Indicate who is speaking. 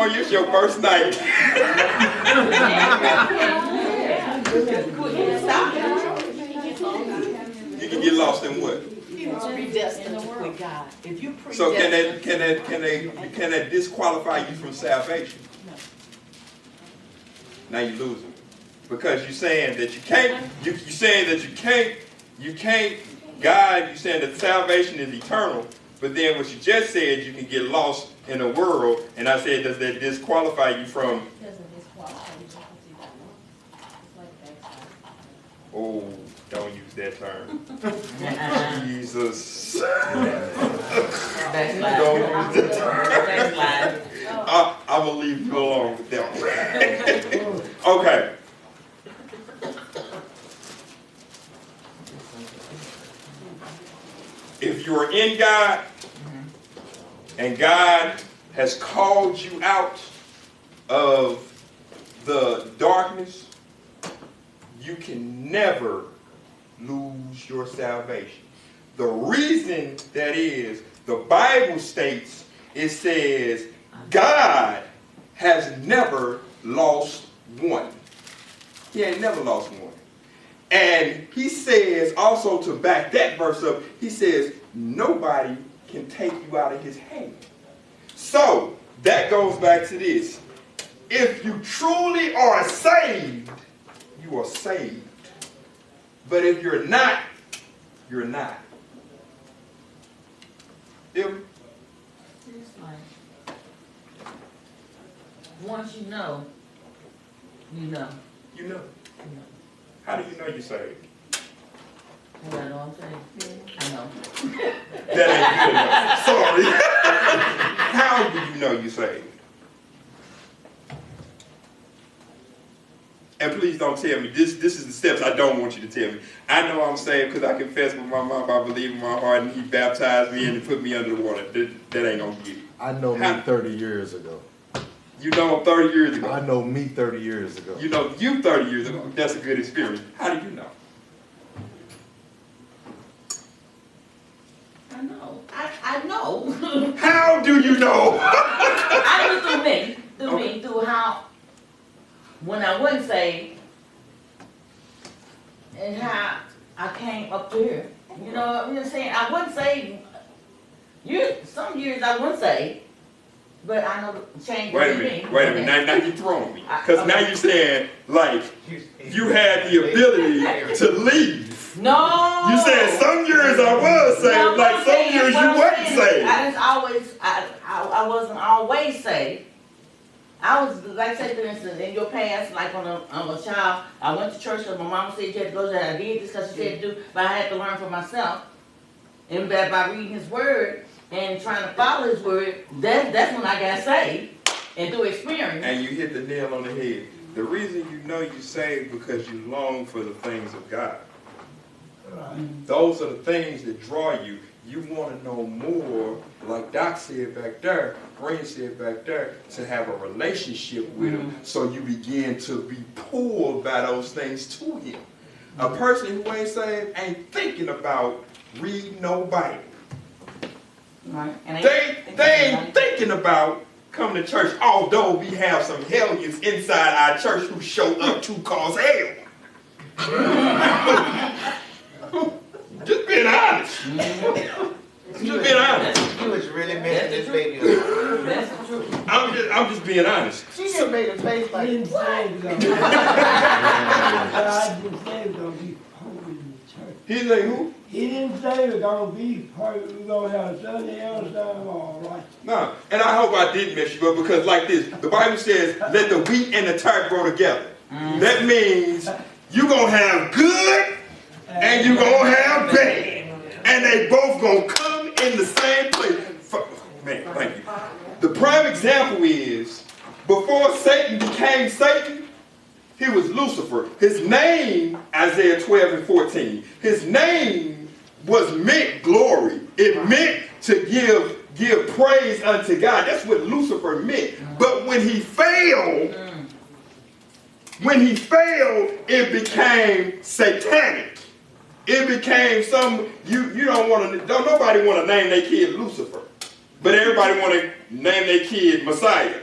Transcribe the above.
Speaker 1: California, it's your first night. You can get lost in what?
Speaker 2: With God. If you
Speaker 1: So can that disqualify you from salvation?
Speaker 2: No.
Speaker 1: Now you're losing. Because you're saying that you can't, you're saying that you can't, God, you're saying that salvation is eternal, but then what you just said, you can get lost in the world, and I said, does that disqualify you from?
Speaker 3: It doesn't disqualify you. It's like backside.
Speaker 1: Oh, don't use that term. Jesus. Don't use that term. I'm going to leave you alone with that one. Okay. If you're in God, and God has called you out of the darkness, you can never lose your salvation. The reason that is, the Bible states, it says, God has never lost one. He ain't never lost one. And he says, also to back that verse up, he says, nobody can take you out of his hand. So, that goes back to this. If you truly are saved, you are saved. But if you're not, you're not.
Speaker 2: Once you know, you know.
Speaker 1: You know. How do you know you're saved?
Speaker 2: You know what I'm saying? I know.
Speaker 1: That ain't good enough. Sorry. How do you know you're saved? And please don't tell me, this is the steps I don't want you to tell me. I know I'm saved because I confess with my mouth, I believe in my heart, and he baptized me and put me under the water. That ain't gonna get it.
Speaker 4: I know me 30 years ago.
Speaker 1: You know him 30 years ago.
Speaker 4: I know me 30 years ago.
Speaker 1: You know you 30 years ago. That's a good experience. How do you know?
Speaker 2: I know. I know.
Speaker 1: How do you know?
Speaker 2: I knew through me, through how, when I wasn't saved, and how I came up to here. You know what I'm saying? I wasn't saved. Some years I wasn't saved, but I know the change.
Speaker 1: Wait a minute. Now you're throwing me. Because now you're saying, like, you had the ability to leave.
Speaker 2: No.
Speaker 1: You said some years I was saved,
Speaker 2: No,
Speaker 1: like some years you wasn't saved.
Speaker 2: I wasn't always saved. I was, like say for instance, in your past, like when I'm a child, I went to church because my mama said you had to go there. I did this because she said to do, but I had to learn for myself. And by reading his word and trying to follow his word, that's when I got saved. And through experience.
Speaker 1: And you hit the nail on the head. The reason you know you're saved because you long for the things of God. Those are the things that draw you. You want to know more, like Doc said back there, Brent said back there, to have a relationship with him, so you begin to be pulled by those things to him. A person who ain't saved ain't thinking about reading no Bible.
Speaker 2: Right. And
Speaker 1: They ain't thinking about coming to church, although we have some hellions inside our church who show up to cause hell. Just being honest. Just being honest.
Speaker 5: You was really making this baby up.
Speaker 2: That's the truth.
Speaker 1: I'm just being honest.
Speaker 5: She just made a face like,
Speaker 6: He didn't
Speaker 5: what?
Speaker 6: say it was gonna be. God didn't say it was gonna be perfect in the church.
Speaker 1: He's like, who?
Speaker 6: He didn't say it was gonna be perfect. We're gonna have Sunday and Sunday all right.
Speaker 1: No. And I hope I didn't mess you up, because like this, the Bible says, let the wheat and the tart grow together. That means you're going to have good and you're going to have bad. And they both going to come in the same place. Man, thank you. The prime example is, before Satan became Satan, he was Lucifer. His name, Isaiah 12 and 14, his name meant glory. It meant to give praise unto God. That's what Lucifer meant. But when he failed, it became satanic. It became don't nobody want to name their kid Lucifer. But everybody want to name their kid Messiah.